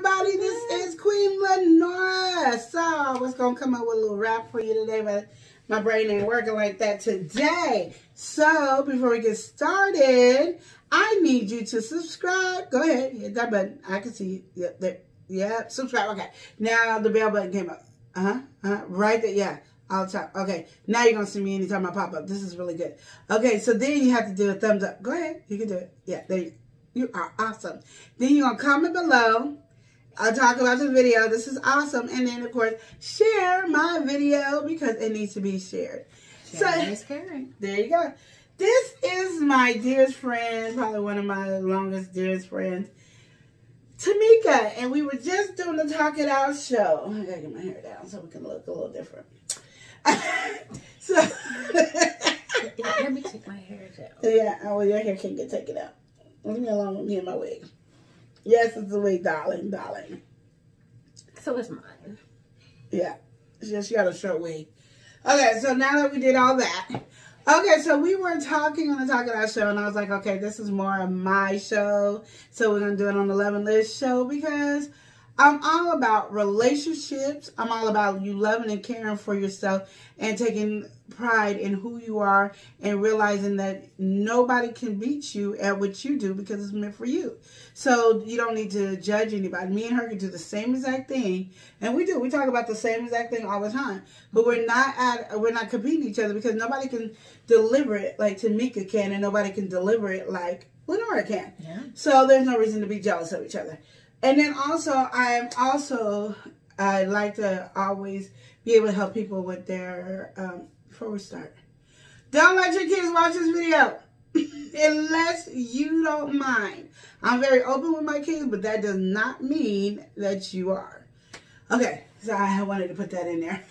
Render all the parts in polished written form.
everybody. This is Queen Lenora. So, what's going to come up with a little rap for you today, but my brain ain't working like that today. So, before we get started, I need you to subscribe. Go ahead, hit that button. I can see you. Yep, there. Yeah, subscribe. Okay. Now the bell button came up. Right there. Yeah. All the time. Okay. Now you're going to see me anytime I pop up. This is really good. Okay. So then you have to do a thumbs up. Go ahead. You can do it. Yeah. There you are. Awesome. Then you're going to comment below. I'll talk about the video. This is awesome. And then, of course, share my video because it needs to be shared. Sharing is caring. There you go. This is my dearest friend, probably one of my longest, dearest friends, Tamika, and we were just doing the Talk It Out show. I gotta get my hair down so we can look a little different. So, let me take my hair down. Yeah, well, your hair can't get taken out. Leave me alone with me and my wig. Yes, it's a wig, darling. So is mine. Yeah, she got a short wig. Okay, so now that we did all that, okay, so we were talking on the Talk It Out show, and I was like, okay, this is more of my show, so we're going to do it on the Love and Live show because I'm all about relationships. I'm all about you loving and caring for yourself and taking pride in who you are and realizing that nobody can beat you at what you do because it's meant for you. So you don't need to judge anybody. Me and her can do the same exact thing, and we do. We talk about the same exact thing all the time, but we're not competing each other because nobody can deliver it like Tamika can, and nobody can deliver it like Lenora can. Yeah. So there's no reason to be jealous of each other. And then also, I like to always be able to help people with their, before we start, don't let your kids watch this video unless you don't mind. I'm very open with my kids, but that does not mean that you are. Okay, so I wanted to put that in there.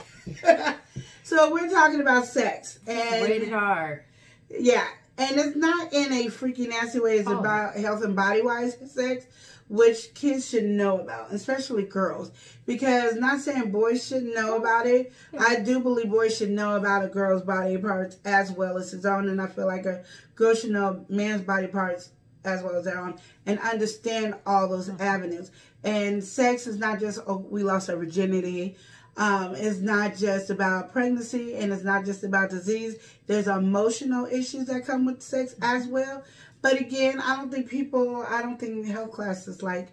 So we're talking about sex. And rated R. Yeah, and it's not in a freaky nasty way. It's about health and body-wise sex, which kids should know about, especially girls. Because not saying boys shouldn't know about it. I do believe boys should know about a girl's body parts as well as his own. And I feel like a girl should know man's body parts as well as their own and understand all those avenues. And sex is not just, oh, we lost our virginity. It's not just about pregnancy, and it's not just about disease. There's emotional issues that come with sex as well. But again, I don't think health class is like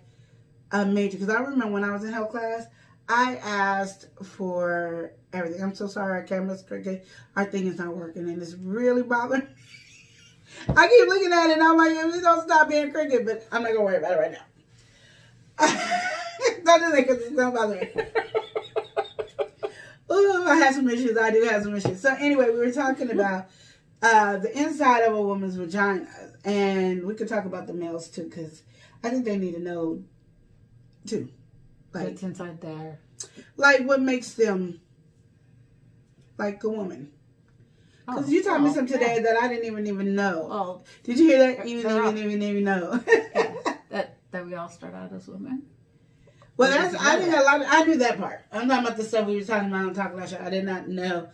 a major. Because I remember when I was in health class, I asked for everything. I'm so sorry, our camera's crooked. Our thing is not working, and it's really bothering me. I keep looking at it, and I'm like, it don't stop being crooked, but I'm not going to worry about it right now. Don't do that because it's not bothering me. Ooh, I have some issues. I do have some issues. So anyway, we were talking about the inside of a woman's vagina. And we could talk about the males too, because I think they need to know too. Like, what's inside there? Like what makes them like a woman. Because you taught me something today that I didn't even know. Oh, did you hear that? Even know. that we all start out as women. Well, I knew that part. I'm talking about the stuff we were talking about on Talk About Show. I did not know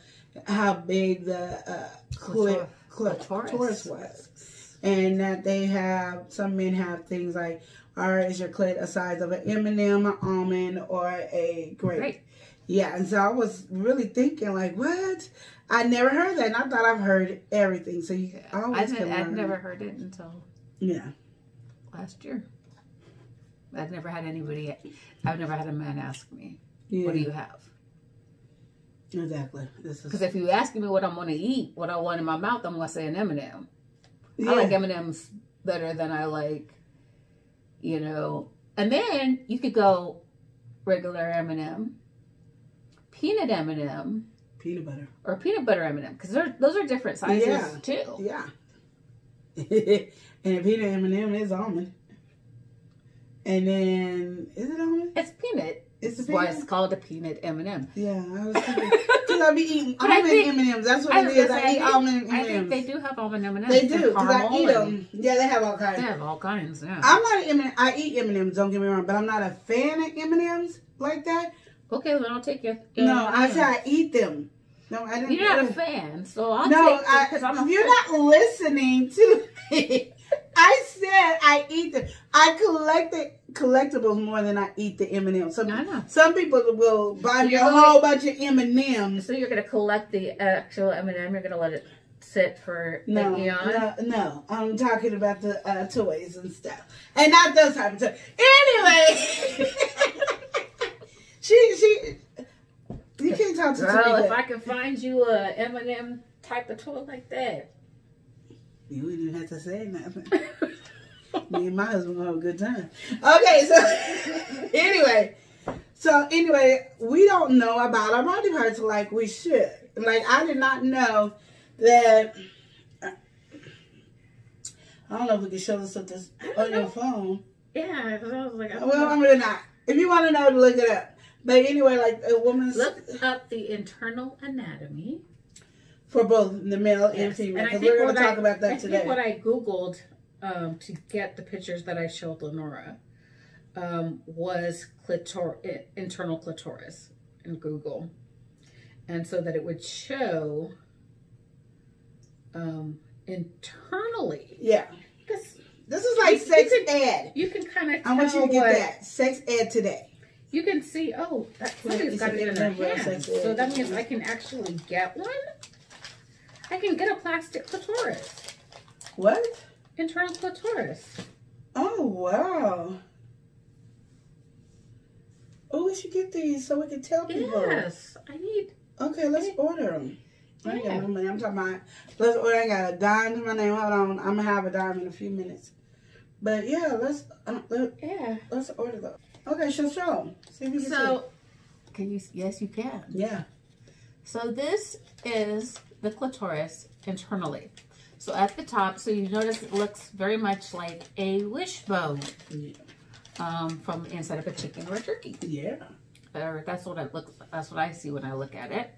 how big the clitoris was. And that some men have things like, is your clit a size of an M&M, an almond, or a grape? Yeah, and so I was really thinking, like, what? I never heard that, and I thought I've heard everything. So you always can learn. I've never heard it until last year. I've never had a man ask me, what do you have? Exactly. Because if you ask me what I'm going to eat, what I want in my mouth, I'm going to say an M&M. I like M&Ms better than I like, and then you could go regular M&M, peanut M&M, peanut butter, or peanut butter M&M, because those are different sizes too. Yeah. And a peanut M&M is almond. And then, is it almond? It's peanut. That's why it's called a peanut M&M. Yeah, I was thinking, because I be eating almond M&Ms. That's what it is. I eat almond M&Ms. I think they do have almond M&Ms. They do, because I eat them. Yeah, they have all kinds. They have all kinds, yeah. I'm not an M&M. I eat M&Ms, don't get me wrong, but I'm not a fan of M&Ms like that. Okay, then I'll take you. No, I say I eat them. No, I didn't. You're not a fan, so I'll take you. You're not listening to me. I said I eat the. I collected collectibles more than I eat the M&Ms. Some people will buy me a whole bunch of M&Ms. So you're gonna collect the actual M&M. You're gonna let it sit for no, an eon? No. I'm talking about the toys and stuff, and not those type of toys. Anyway, she. You can't talk to Girl, if I can find you a M&M type of toy like that. You wouldn't even have to say nothing. Me and my husband gonna have a good time. Okay, so anyway, we don't know about our body parts like we should. Like, I did not know that. I don't know if we can show this on your phone. Yeah, because I was like, well, I'm really not. If you want to know, look it up. But anyway, like a woman's... Look up the internal anatomy. For both the male and female. Because we're going to talk about that today. I think what I Googled to get the pictures that I showed Lenora was internal clitoris in Google. And so that it would show internally. Yeah. Because this is like sex ed. You can kind of tell. I want you to get that. Sex ed today. You can see, oh, somebody's got it in their hand. So that means I can actually get one. I can get a plastic clitoris. What? Internal clitoris. Oh, wow. Oh, we should get these so we can tell people. Yes, I need. Okay, let's order them. I ain't got no money. I'm talking about, let's order. I got a dime to my name. Hold on. I'm going to have a dime in a few minutes. But yeah, let's order those. Okay, show them. See if you can see. Can you? Yes, you can. Yeah. So this is the clitoris internally. So at the top, so you notice it looks very much like a wishbone from the inside of a chicken or a turkey. Yeah. That's what it looks. That's what I see when I look at it.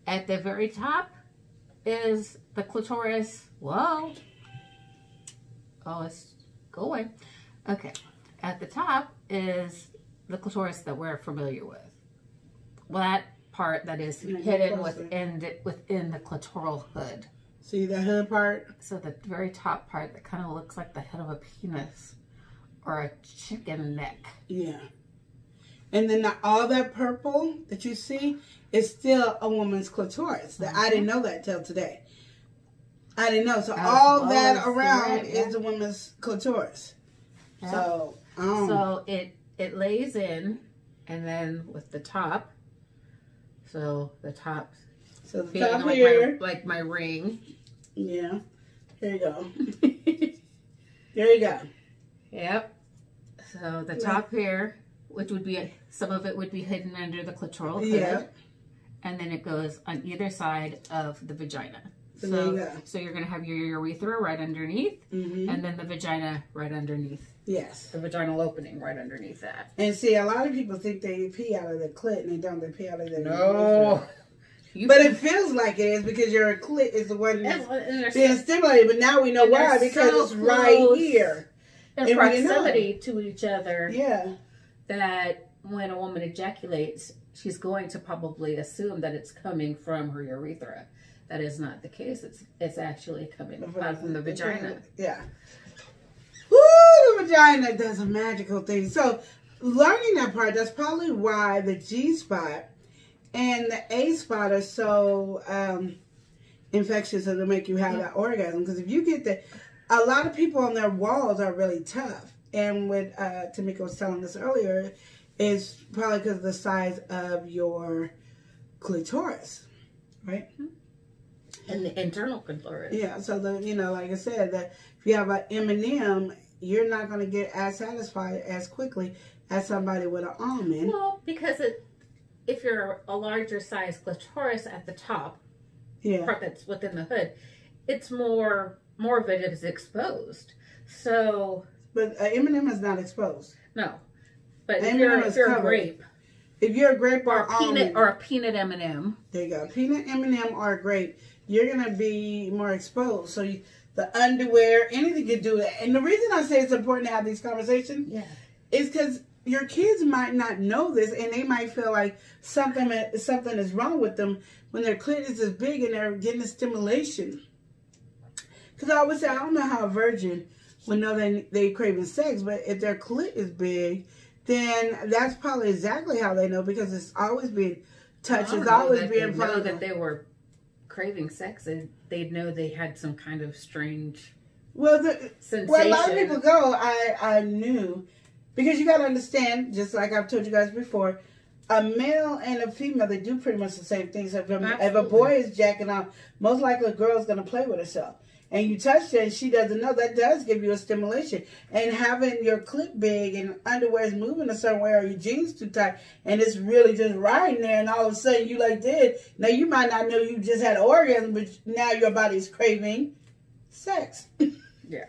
At the very top is the clitoris. Whoa. Oh, it's going. Okay. At the top is the clitoris that we're familiar with. Well, that part that is hidden within the clitoral hood. See that hood part? So the very top part that kind of looks like the head of a penis or a chicken neck. Yeah. And then all that purple that you see is still a woman's clitoris. That I didn't know that till today. I didn't know. So all that around is a woman's clitoris. Yeah. So it lays in, and then with the top. So the top. So the top here, like my ring. Yeah. Here you go. There you go. Yep. So the top here, which would be some of it would be hidden under the clitoral hood. Yeah. And then it goes on either side of the vagina. So there you go. So you're going to have your urethra right underneath, and then the vagina right underneath. Yes. The vaginal opening right underneath that. And see, a lot of people think they pee out of the clit, and they don't. They pee out of the urethra. But it feels like it is because your clit is the one that's being stimulated. But now we know why, because it's right here. In proximity to each other. Yeah. That when a woman ejaculates, she's going to probably assume that it's coming from her urethra. That is not the case. It's actually coming from the vagina. Yeah. Woo! The vagina does a magical thing. So, learning that part, that's probably why the G-spot and the A-spot are so infectious and to make you have that orgasm. Because if you get a lot of people on their walls are really tough. And what Tamika was telling us earlier is probably because of the size of your clitoris, right? And the internal clitoris. Yeah, so like I said, that if you have an M&M, you're not going to get as satisfied as quickly as somebody with an almond. Well, because if you're a larger size clitoris at the top, part that's within the hood, it's more of it is exposed. So, but M&M is not exposed. No, but if you're a grape. If you're a grape or a peanut M&M. There you go. Peanut M&M or a grape, you're going to be more exposed. So the underwear, anything you do. And the reason I say it's important to have these conversations is because your kids might not know this and they might feel like something is wrong with them when their clit is big and they're getting the stimulation. Because I always say, I don't know how a virgin would know they craving sex, but if their clit is big, then that's probably exactly how they know, because it's always being touched. It's always being fun. That they were craving sex, and they'd know they had some kind of strange sensation. Where a lot of people go, I knew, because you got to understand, just like I've told you guys before, a male and a female, they do pretty much the same things. If a boy is jacking off, most likely a girl's going to play with herself. And you touch her and she doesn't know, that does give you a stimulation. And having your clit big and underwear is moving a certain way, or your jeans too tight, and it's really just riding there, and all of a sudden you like did. Now you might not know you just had an orgasm, but now your body's craving sex. Yeah.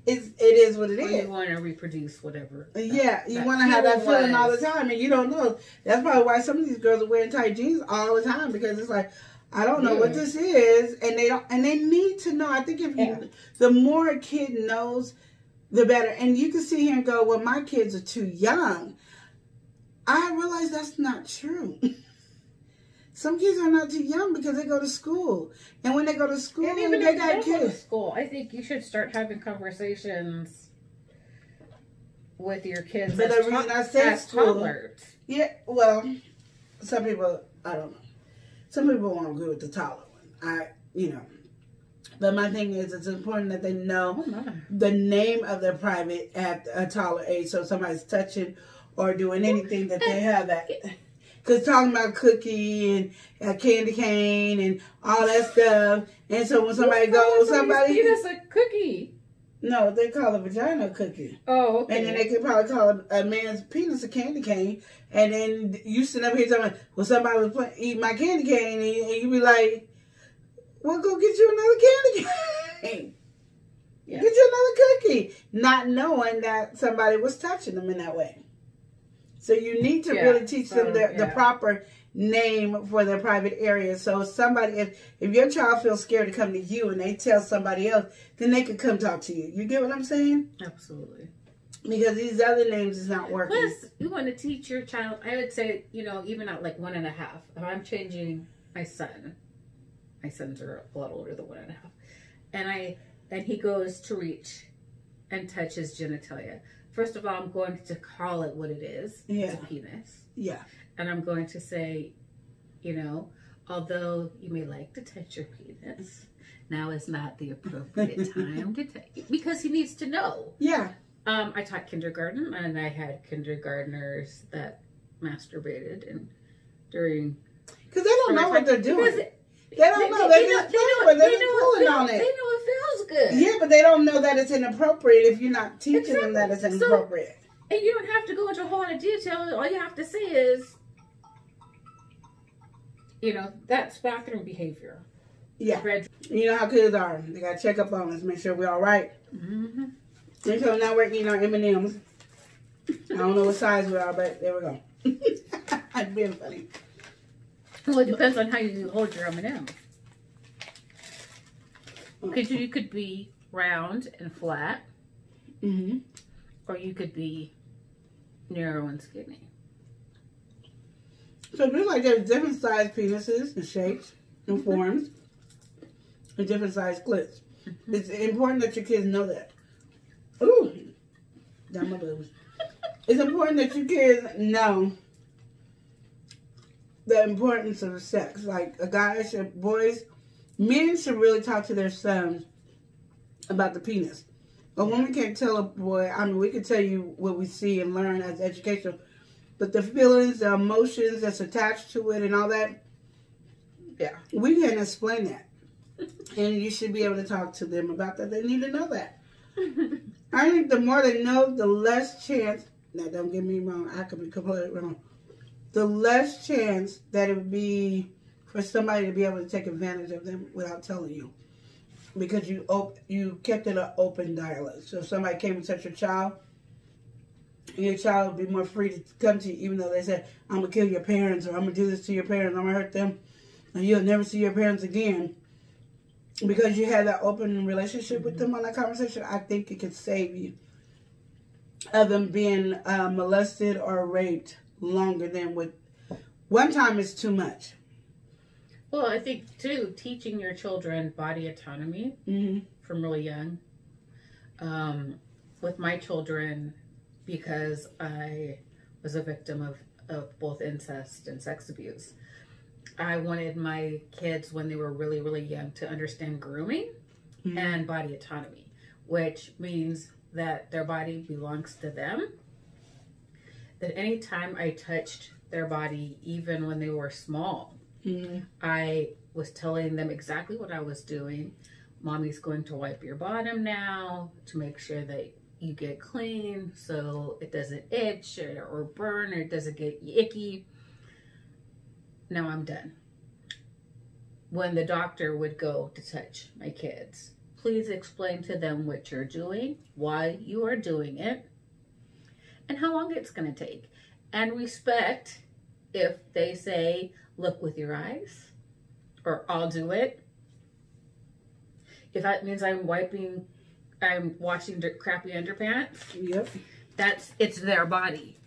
It is what it is. You want to reproduce whatever. Yeah, you want to have that feeling all the time, and you don't know. That's probably why some of these girls are wearing tight jeans all the time, because it's like, I don't know what this is, and they need to know. I think the more a kid knows, the better. And you can sit here and go, well, my kids are too young. I realize that's not true. Some kids are not too young because they go to school. And when they go to school, and even they got kids. School, I think you should start having conversations with your kids. But the reason I said school, toddlers. Yeah, well, some people, I don't know. Some people won't agree with the toddler one. But my thing is, it's important that they know the name of their private at a toddler age. So if somebody's touching or doing anything, that they have that. Because talking about cookie and a candy cane and all that stuff. And so when somebody goes, somebody... Penis a cookie. No, they call a vagina a cookie. Oh, okay. And then they could probably call a man's penis a candy cane. And then you sit up here talking, well, somebody was eating my candy cane. And you be like, well, go get you another candy cane. Yeah. Get you another cookie. Not knowing that somebody was touching them in that way. So you need to really teach them the proper name for their private area. So somebody, if your child feels scared to come to you and they tell somebody else, then they could come talk to you. You get what I'm saying? Absolutely. Because these other names is not working. Plus, you want to teach your child, I would say, even at like 1.5. If I'm changing my son's are a lot older than 1.5. And he goes to reach and touch his genitalia. First of all, I'm going to call it what it is. Yeah. It's a penis. Yeah. And I'm going to say, although you may like to touch your penis, now is not the appropriate time to touch it, because he needs to know. Yeah. I taught kindergarten, and I had kindergartners that masturbated during... Because they don't know what they're doing. They don't know. They're just pulling on it. They know it feels good. Yeah, but they don't know that it's inappropriate if you're not teaching them that it's inappropriate. And you don't have to go into a whole lot of detail. All you have to say is, that's bathroom behavior. Yeah. You know how kids are. They got to check up on us, make sure we're all right. Mm-hmm. And so now we're eating our M&Ms. I don't know what size we are, but there we go. It's being funny. Well, it depends on how you hold your M&M. Because you could be round and flat. Mm-hmm. Or you could be narrow and skinny. So just like there's different size penises and shapes and forms and different size clits. Mm-hmm. It's important that your kids know that. Ooh, down my boobs. It's important that your kids know the importance of sex. Like men should really talk to their sons about the penis. A woman can't tell a boy, we can tell you what we see and learn as education, but the feelings, the emotions that's attached to it and all that, we can't explain that. And you should be able to talk to them about that. They need to know that. I think the more they know, the less chance, now don't get me wrong, I could be completely wrong, the less chance that it would be for somebody to be able to take advantage of them without telling you. Because you kept it an open dialogue. So if somebody came and touched your child would be more free to come to you, even though they said, I'm going to kill your parents, or I'm going to do this to your parents, I'm going to hurt them, and you'll never see your parents again. Because you had that open relationship with them on that conversation, I think it could save you of them being molested or raped longer than with one time is too much. Well, I think, too, teaching your children body autonomy from really young. With my children, because I was a victim of both incest and sex abuse. I wanted my kids, when they were really, really young, to understand grooming and body autonomy, which means that their body belongs to them. That anytime I touched their body, even when they were small, I was telling them exactly what I was doing. Mommy's going to wipe your bottom now to make sure that you get clean so it doesn't itch or burn, or it doesn't get icky. Now I'm done. When the doctor would go to touch my kids, please explain to them what you're doing, why you are doing it, and how long it's going to take. And respect if they say, look with your eyes, or I'll do it. If that means I'm washing crappy underpants, yep, it's their body.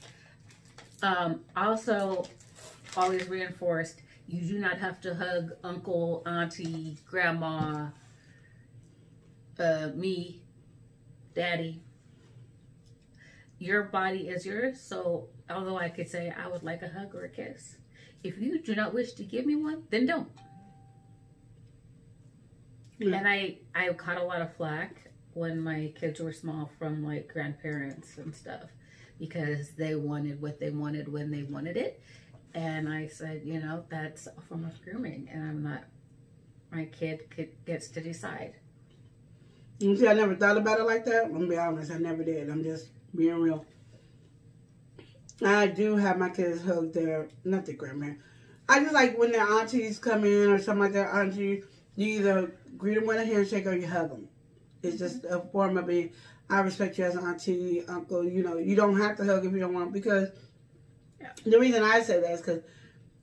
Also, always reinforced, you do not have to hug uncle, auntie, grandma, me, daddy. Your body is yours, so although I could say I would like a hug or a kiss, if you do not wish to give me one, then don't. And I caught a lot of flack when my kids were small from like grandparents and stuff, because they wanted what they wanted when they wanted it. And I said, you know, that's a form of grooming, and I'm not, my kid gets to decide. You see, I never thought about it like that. I'm gonna be honest, I never did. I'm just being real. I do have my kids hug not their grandparents. I just like when their aunties come in or something like that, auntie, you either greet them with a handshake or you hug them. It's just a form of being, I respect you as an auntie, uncle. You know, you don't have to hug if you don't want, because the reason I say that is because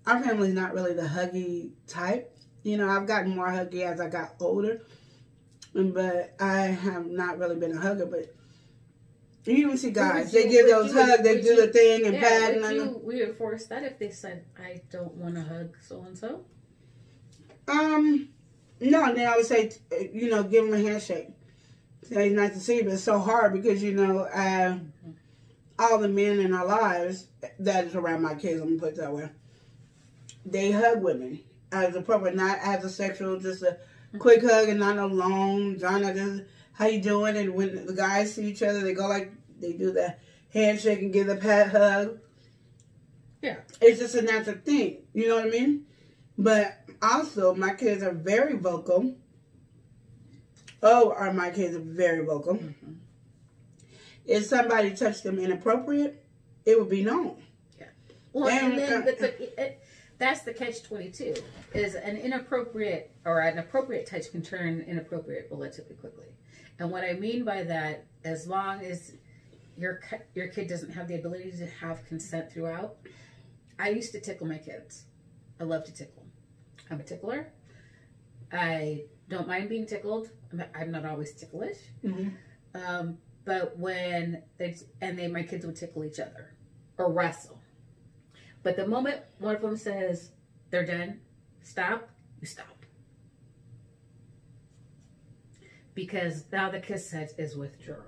our family's not really the huggy type. You know, I've gotten more huggy as I got older, but I have not really been a hugger. But you even see guys, they give those hugs, they do the thing and pat. Would you reinforce that if they said, I don't want to hug so-and-so? No, and then I would say, you know, give them a handshake. Say it's nice to see you, but it's so hard because, you know, all the men in our lives that is around my kids, I'm going to put it that way, they hug women as appropriate, not as a sexual, just a quick hug and not a long, drawn out, just how you doing? And when the guys see each other, they go like, they do the handshake and give the pat hug. Yeah. It's just a natural thing. You know what I mean? But also, my kids are very vocal. My kids are very vocal. Mm-hmm. If somebody touched them inappropriate, it would be known. Yeah. Well, that's the catch-22, is an inappropriate or an appropriate touch can turn inappropriate relatively quickly. And what I mean by that, as long as your kid doesn't have the ability to have consent throughout. I used to tickle my kids. I love to tickle. I'm a tickler. I don't mind being tickled. I'm not always ticklish. Mm-hmm. But when my kids would tickle each other or wrestle. But the moment one of them says they're done, stop, you stop. Because now the consent is withdrawn.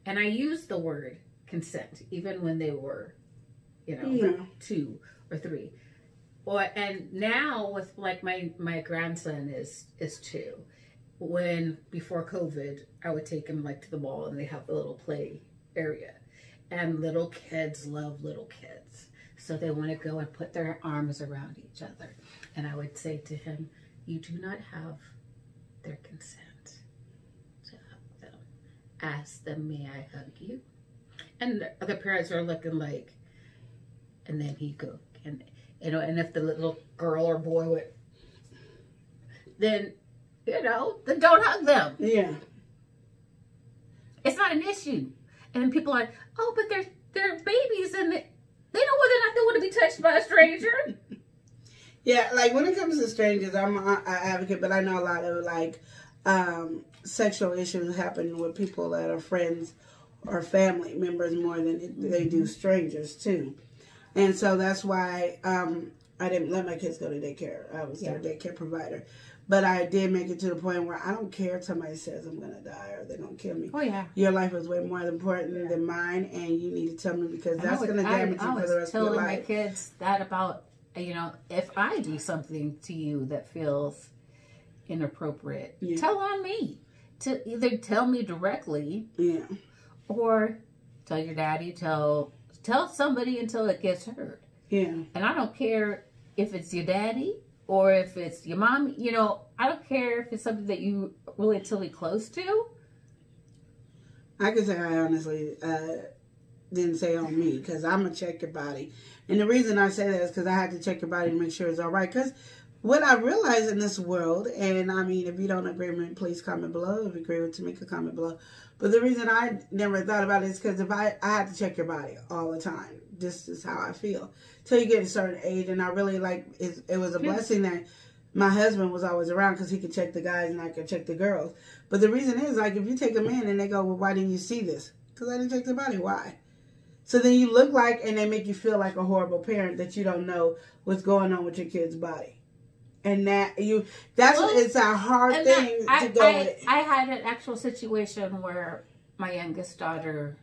And I use the word consent, even when they were, 2 or 3. And now with like my grandson is 2. Before COVID, I would take him like to the mall and they have the little play area. And little kids love little kids. So they want to go and put their arms around each other. And I would say to him, you do not have their consent to hug them. Ask them, may I hug you? And the parents are looking like, and then he go, and if the little girl or boy would, then don't hug them. Yeah. It's not an issue. And then people are like, oh, but they're babies and they know whether or not they want to be touched by a stranger. Yeah, like when it comes to strangers, I'm an advocate, but I know a lot of sexual issues happen with people that are friends or family members more than they do strangers too. And so that's why I didn't let my kids go to daycare. I was their daycare provider. But I did make it to the point where I don't care if somebody says I'm going to die or they're going to kill me. Oh, yeah. Your life is way more important than mine, and you need to tell me because that's going to damage you for the rest of your life. I was telling my kids that about, if I do something to you that feels inappropriate, tell on me. To either tell me directly, or tell your daddy, tell somebody until it gets heard. Yeah. And I don't care if it's your daddy or if it's your mom. I don't care if it's something that you relatively close to. I can say I honestly didn't say on me because I'm going to check your body. And the reason I say that is because I had to check your body to make sure it's all right. Because what I realize in this world, and I mean, if you don't agree with me, please comment below. If you agree with Tamika, comment below. But the reason I never thought about it is because if I had to check your body all the time. This is how I feel. Till you get a certain age, and I really it was a blessing that my husband was always around because he could check the guys and I could check the girls. But the reason is, if you take a man and they go, well, why didn't you see this? Because I didn't check the body. Why? So then you look and they make you feel like a horrible parent that you don't know what's going on with your kid's body. And it's a hard thing to go with. I had an actual situation where my youngest daughter,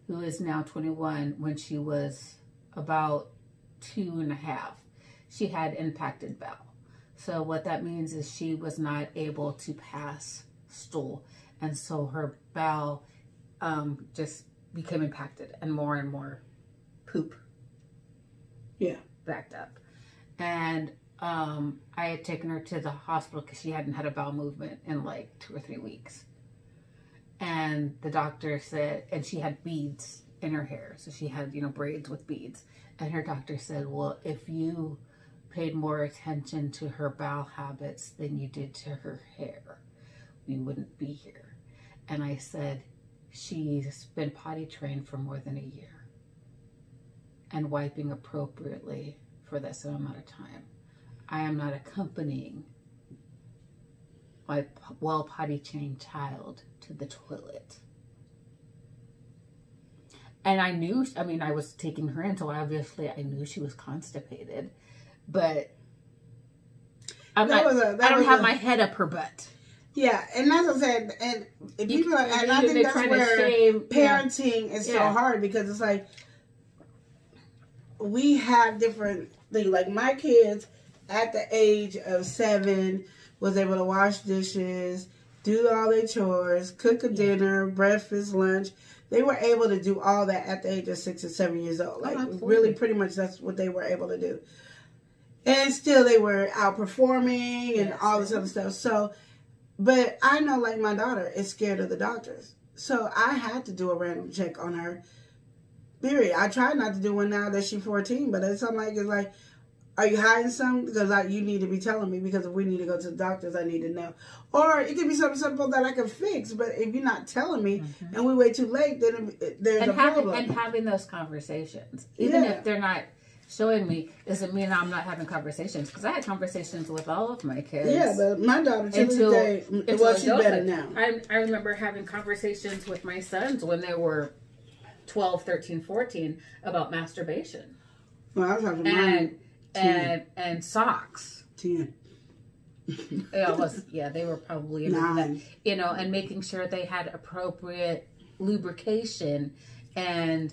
who is now 21, when she was about 2.5, she had impacted bowel. So what that means is she was not able to pass stool. And so her bowel just became impacted and more poop backed up. And I had taken her to the hospital because she hadn't had a bowel movement in 2 or 3 weeks. And the doctor said, and she had beads in her hair. So she had, braids with beads. And her doctor said, well, if you paid more attention to her bowel habits than you did to her hair, we wouldn't be here. And I said, she's been potty trained for more than a year and wiping appropriately for this amount of time. I am not accompanying my well potty trained child to the toilet. And I knew, I was taking her in, so obviously I knew she was constipated, but I don't have my head up her butt. Yeah, and that's what I said, and people, and I think that's where parenting is so hard, because it's we have different things. Like my kids at the age of 7 was able to wash dishes, do all their chores, cook a dinner, breakfast, lunch. They were able to do all that at the age of 6 or 7 years old. Really pretty much that's what they were able to do. And still they were outperforming and all this other stuff. So, but I know my daughter is scared of the doctors. So I had to do a random check on her. Period. I try not to do one now that she's 14, but it's something are you hiding something? Because you need to be telling me, because if we need to go to the doctors, I need to know. Or it could be something simple that I can fix, but if you're not telling me and we wait too late, then there's a problem. And having those conversations, even if they're not showing me, doesn't mean I'm not having conversations. Because I had conversations with all of my kids. Yeah, but my daughter, she's better now. I remember having conversations with my sons when they were 12, 13, 14 about masturbation. Well, I was talking about and socks. 10. They were probably 9. And making sure they had appropriate lubrication, and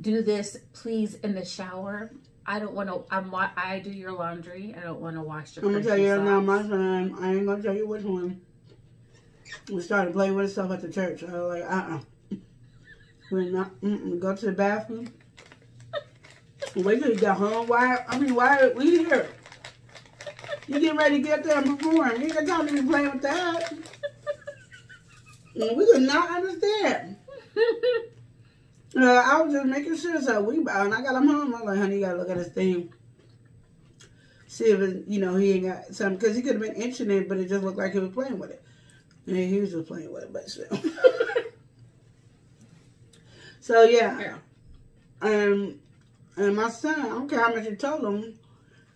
do this please in the shower. I don't want to. I do your laundry. I don't want to wash your. I'm gonna tell you now, my son. I ain't gonna tell you which one. We started playing with stuff at the church. I was like, we're not. Go to the bathroom. Wait till you get home. Why are we here? You getting ready to get there and perform. You ain't got time to be playing with that. We could not understand. I was just making sure. So and I got him home. I'm like, honey, you gotta look at his thing. See if it, he ain't got something. Because he could have been itching it, but it just looked like he was playing with it. And he was just playing with it, but still. So, yeah. And my son, I don't care how much you told him,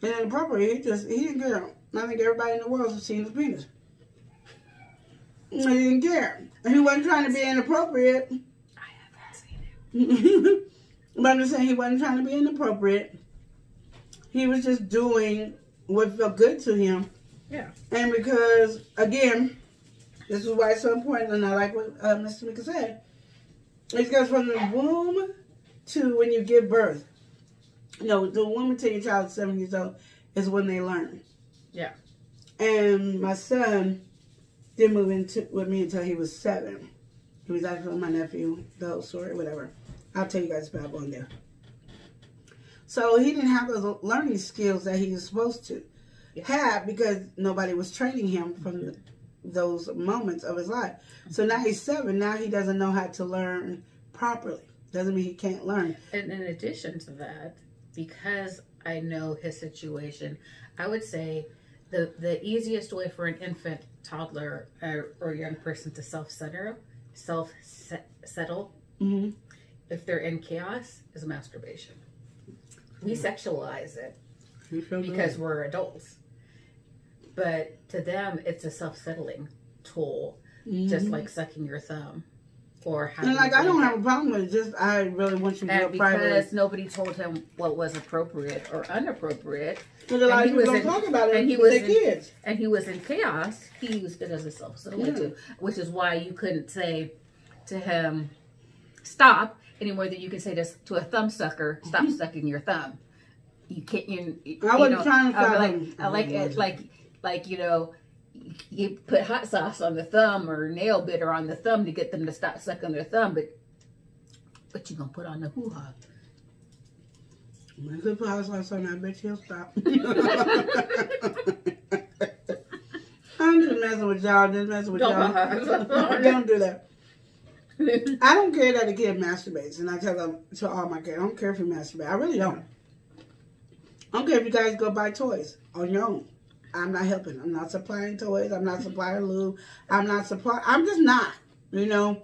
and inappropriate, he didn't care. I think everybody in the world has seen his penis. He didn't care. He wasn't trying to be inappropriate. I haven't seen it. But I'm just saying, he wasn't trying to be inappropriate. He was just doing what felt good to him. Yeah. And because, again, this is why it's so important, and I like what Mr. Mika said. It goes from the womb to when you give birth. No, the womb until your child is 7 years old is when they learn. Yeah. And my son didn't move into with me until he was 7. He was actually my nephew, the whole story, whatever. I'll tell you guys about one day. So he didn't have those learning skills that he was supposed to have because nobody was training him from those moments of his life. So now he's 7. Now he doesn't know how to learn properly. Doesn't mean he can't learn. And in addition to that, because I know his situation, I would say the easiest way for an infant, toddler, or young person to self-settle, Mm-hmm. if they're in chaos, is masturbation. We sexualize it because we're adults. But to them, it's a self-settling tool, just like sucking your thumb. Or having and like, I don't have a problem with it, just I really want you to know privately. Because nobody told him what was appropriate or inappropriate. Because a lot of people don't talk about it with their kids. And he was in chaos. He used it as a self-settling tool, which is why you couldn't say to him, stop, any more than you can say to a thumb sucker, stop sucking your thumb. You can't. I wasn't trying to stop like you know, you put hot sauce on the thumb or nail bitter on the thumb to get them to stop sucking their thumb, but you gonna put on the hoo-ha. When I put hot sauce on, I bet he'll stop. I'm just messing with y'all. Don't do that. I don't care that a kid masturbates, and I tell them to all my kids, I don't care if you masturbate. I really don't. I don't care if you guys go buy toys on your own. I'm not helping. I'm not supplying toys. I'm not supplying lube. I'm just not. You know,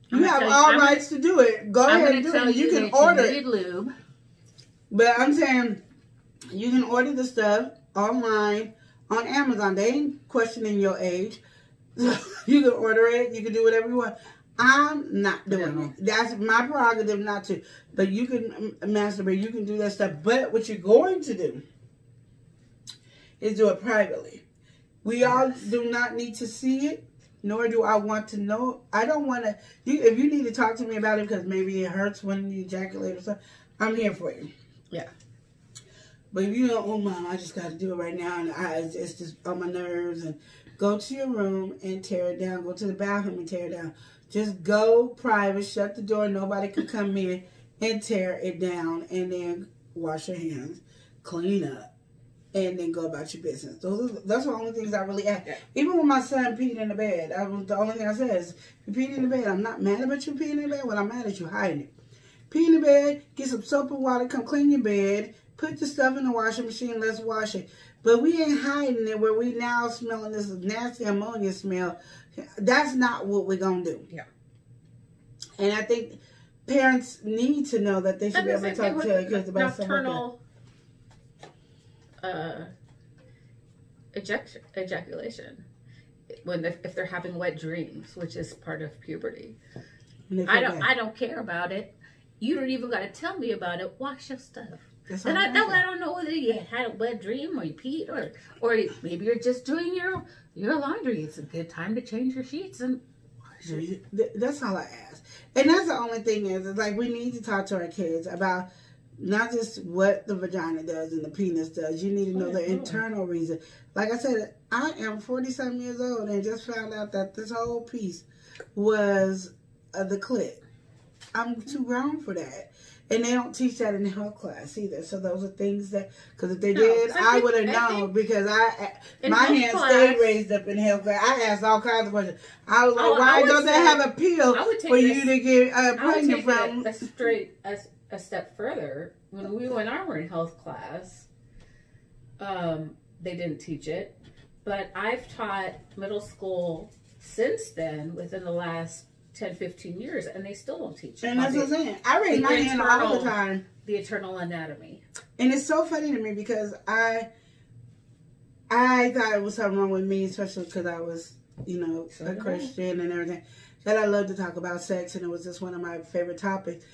you have all rights to do it. Go ahead and do it. You can order it. Lube. But I'm saying you can order the stuff online on Amazon. They ain't questioning your age. You can order it. You can do whatever you want. I'm not doing it. That's my prerogative not to. But you can masturbate. You can do that stuff. But what you're going to do is do it privately. We all do not need to see it, nor do I want to know. I don't want to. If you need to talk to me about it because maybe it hurts when you ejaculate or something, I'm here for you. Yeah. But if you know, oh, Mom, I just got to do it right now, and it's just on my nerves, and go to your room and tear it down. Go to the bathroom and tear it down. Just go private, shut the door, nobody can come in, and tear it down, and then wash your hands, clean up, and then go about your business. That's the only things I really ask. Yeah. Even when my son peed in the bed, the only thing I said is, you peed in the bed, I'm not mad about you peeing in the bed, when I'm mad at you hiding it. Pee in the bed, get some soap and water, come clean your bed, put the stuff in the washing machine, let's wash it. But we ain't hiding it where we now smelling this nasty ammonia smell. That's not what we're going to do. Yeah. And I think parents need to know that they should be able to talk to their kids about nocturnal ejaculation. If they're having wet dreams, which is part of puberty. I don't care about it. You don't even got to tell me about it. Wash your stuff. And I don't know whether you had a wet dream or you peed or maybe you're just doing your laundry. It's a good time to change your sheets and wash it. That's all I ask. And that's the only thing is like we need to talk to our kids about not just what the vagina does and the penis does. You need to know the internal reason. Like I said, I am 47 years old and just found out that this whole piece was the clit. I'm too grown for that. And they don't teach that in the health class either. So those are things that, because if they did, I would have known because my hand stayed raised up in health class. I asked all kinds of questions. I was like, why don't they have a pill for you to get pregnant from? A step further. When we were in health class, they didn't teach it. But I've taught middle school since then, within the last 10, 15 years, and they still don't teach it. And that's what I'm saying. I raise my hand all the time. The internal anatomy. And it's so funny to me because I thought it was something wrong with me, especially because I was, a Christian and everything, that I love to talk about sex, and it was just one of my favorite topics.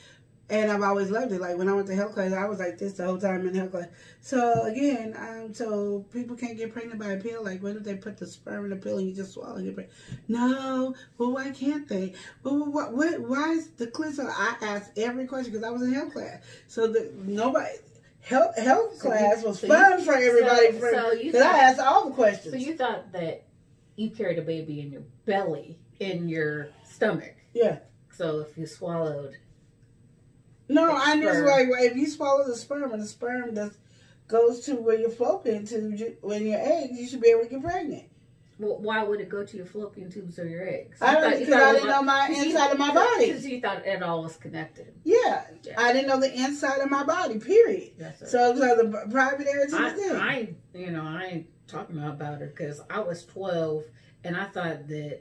And I've always loved it. Like, when I went to health class, I was like this the whole time in health class. So, again, so people can't get pregnant by a pill. Like, what if they put the sperm in a pill and you just swallow it? No. Well, why can't they? Well, why is the clear? So I asked every question because I was in health class. So, health class was fun for everybody. Because I asked all the questions. So you thought that you carried a baby in your belly, in your stomach. Yeah. So if you swallowed... No, I just like, if you swallow the sperm and the sperm just goes to where you're fallopian tubes, when your eggs, you should be able to get pregnant. Well, why would it go to your fallopian tubes or your eggs? I didn't know my inside of my body. Because you thought it all was connected. Yeah. I didn't know the inside of my body, period. So the private areas I ain't talking about it because I was 12 and I thought that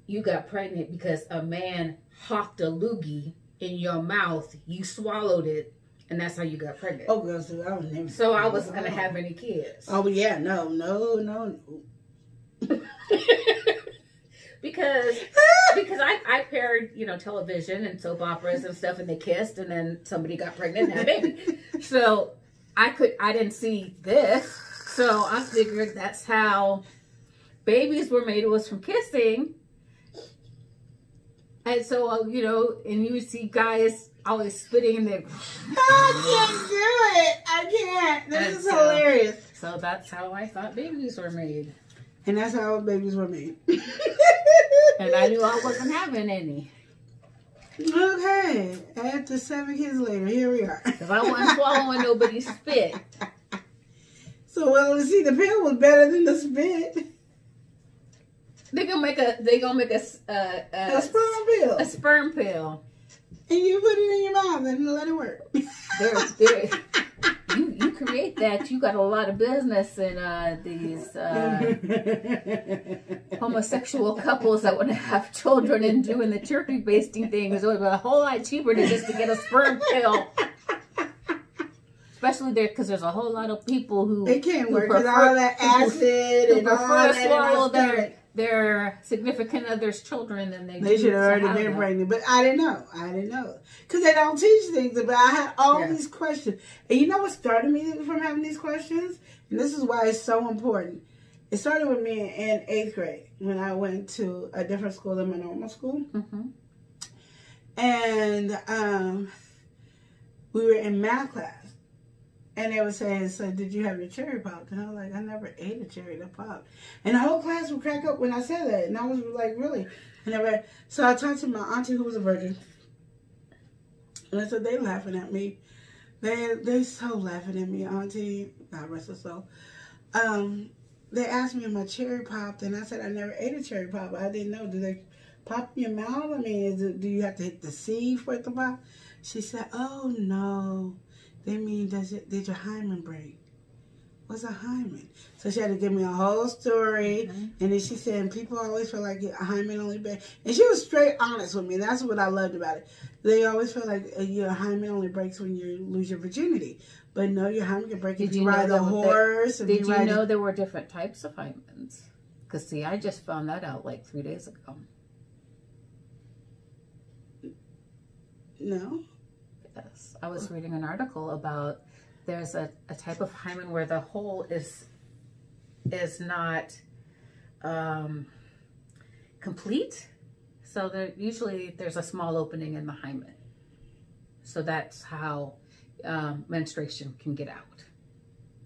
you got pregnant because a man hawked a loogie in your mouth, you swallowed it, and that's how you got pregnant. Oh, girl, so I was never. So I wasn't gonna have any kids. Oh yeah, no. because I paired, television and soap operas and stuff, and they kissed, and then somebody got pregnant and had a baby. So I didn't see this, so I figured that's how babies were made. It was from kissing. And so, and you would see guys always spitting in their... I can't do it. I can't. This is hilarious. So that's how I thought babies were made. And that's how babies were made. And I knew I wasn't having any. Okay. After 7 kids later, here we are. Because I wasn't swallowing nobody's spit. So, well, see, the pill was better than the spit. They gonna make a sperm pill. A sperm pill. And you put it in your mouth and let it work. You create that. You got a lot of business in these homosexual couples that want to have children and doing the turkey basting thing. It's a whole lot cheaper to just to get a sperm pill. Especially there, because there's a whole lot of people who it can't work because all that acid and all that swallow their significant other's children, and they should have already been pregnant. But I didn't know because they don't teach things. But I had all these questions, and you know what started me from having these questions, and this is why it's so important. It started with me in 8th grade when I went to a different school than my normal school, and we were in math class. And they were saying, so did you have your cherry popped? And I was like, I never ate a cherry that popped. And the whole class would crack up when I said that. And I was like, really? So I talked to my auntie who was a virgin. And I said, they laughing at me. They so laughing at me, auntie. God rest her soul. They asked me if my cherry popped. And I said, I never ate a cherry pop. I didn't know. Do they pop in your mouth? I mean, do you have to hit the seed for it to pop? She said, oh, no. They mean, did your hymen break? What's a hymen? So she had to give me a whole story. And then she said, people always feel like a hymen only breaks. And she was straight honest with me. That's what I loved about it. They always feel like your hymen only breaks when you lose your virginity. But no, your hymen can break if you ride the horse. Did you know there were different types of hymens? Because, see, I just found that out like 3 days ago. No. Yes. I was reading an article about there's a type of hymen where the hole is not complete. So there's a small opening in the hymen. So that's how menstruation can get out.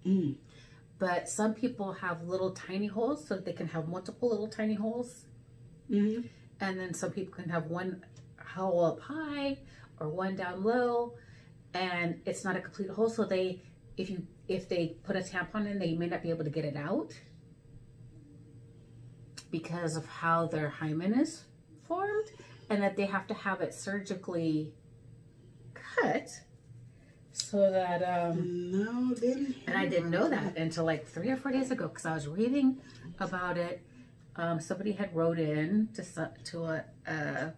Mm. But some people have little tiny holes, so they can have multiple little tiny holes. Mm-hmm. And then some people can have one hole up high or one down low, and it's not a complete hole. So if they put a tampon in, they may not be able to get it out because of how their hymen is formed, and that they have to have it surgically cut so that no, didn't. And I didn't know that until like 3 or 4 days ago because I was reading about it. Somebody had wrote in to a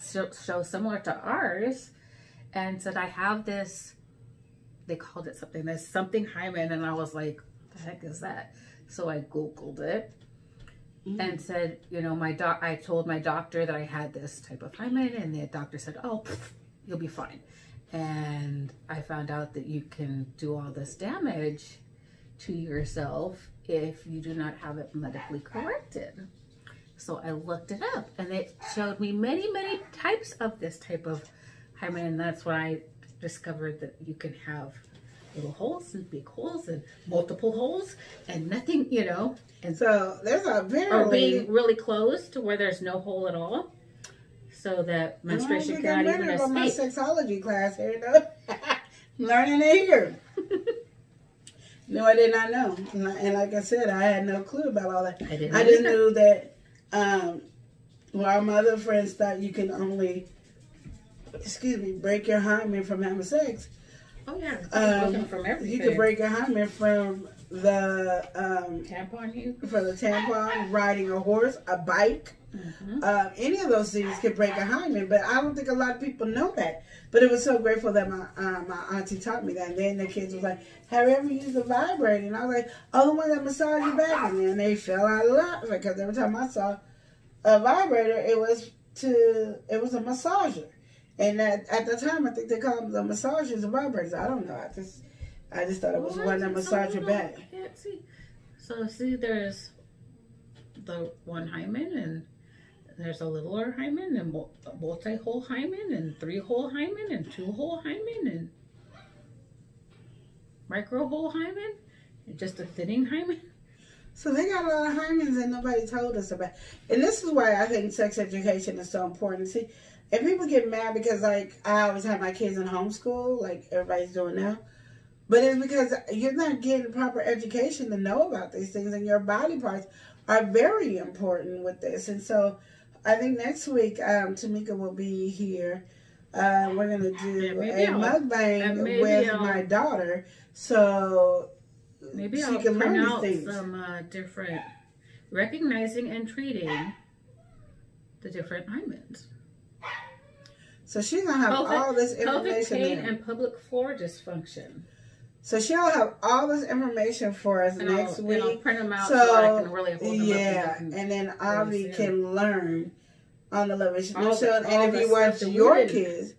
show similar to ours and said, I have this, they called it something, there's something hymen, and I was like, what the heck is that? So I Googled it and said, I told my doctor that I had this type of hymen, and the doctor said, oh, you'll be fine. And I found out that you can do all this damage to yourself if you do not have it medically corrected. So I looked it up, and it showed me many, many types of this type of hymen, and that's when I discovered that you can have little holes and big holes and multiple holes and nothing, you know. And so there's a or being really close to where there's no hole at all, so that menstruation cannot even escape. My sexology class here, though. Learning it here. No, I did not know. And like I said, I had no clue about all that. I just knew that, well, my other friends thought you can only, break your hymen from having sex. Oh, yeah. From everything. You can break your hymen from the tampon use? For the tampon, riding a horse, a bike. Any of those things can break a hymen, but I don't think a lot of people know that. But it was so grateful that my auntie taught me that. And then the kids was like, have you ever used a vibrator? And I was like, oh, the one that massaged your back. And then they fell out of laughing because every time I saw a vibrator, it was a massager. And at the time, I think they called them the massagers and vibrators. I don't know. I just thought it was one that massaged your back. I can't see. So see, there's the one hymen, and there's a littler hymen, and a multi-hole hymen, and 3-hole hymen, and 2-hole hymen, and micro-hole hymen, and just a thinning hymen. So they got a lot of hymens that nobody told us about. And this is why I think sex education is so important. See, and people get mad because, like, I always have my kids in homeschool, like everybody's doing now. But it's because you're not getting proper education to know about these things, and your body parts are very important with this. And so I think next week, Tamika will be here. We're going to do a mukbang with my daughter. So maybe she I'll can print learn out things. some different, recognizing and treating the different hymens. So she's going to have all this information. Pelvic pain and pelvic floor dysfunction. So she'll have all this information for us next week. And I'll print them out so I can really hold them up. And then Avi can learn on the level. And if you want your kids,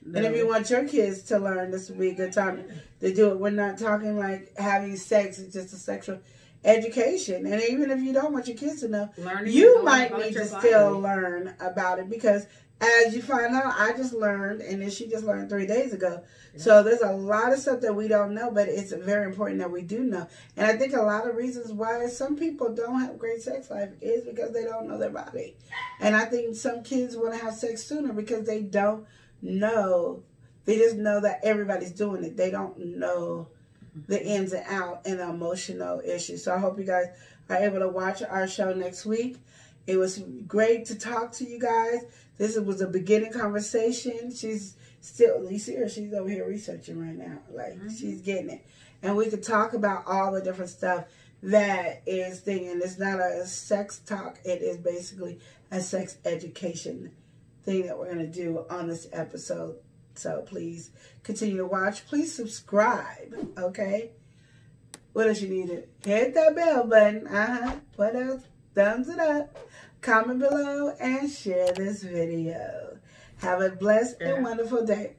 and if you want your kids to learn, this would be a good time to do it. We're not talking like having sex; it's just a sexual education. And even if you don't want your kids to know, you might need to still learn about it, because as you find out, I just learned, and then she just learned 3 days ago. Yeah. So there's a lot of stuff that we don't know, but it's very important that we do know. And I think a lot of reasons why some people don't have great sex life is because they don't know their body. And I think some kids want to have sex sooner because they don't know. They just know that everybody's doing it. They don't know the ins and outs and the emotional issues. So I hope you guys are able to watch our show next week. It was great to talk to you guys. This was a beginning conversation. She's still, you see her, she's over here researching right now. Like, she's getting it. And we could talk about all the different stuff that is thing. And it's not a sex talk. It is basically a sex education thing that we're going to do on this episode. So please continue to watch. Please subscribe, okay? What else you need to hit that bell button. What else? Thumbs it up. Comment below and share this video. Have a blessed and wonderful day.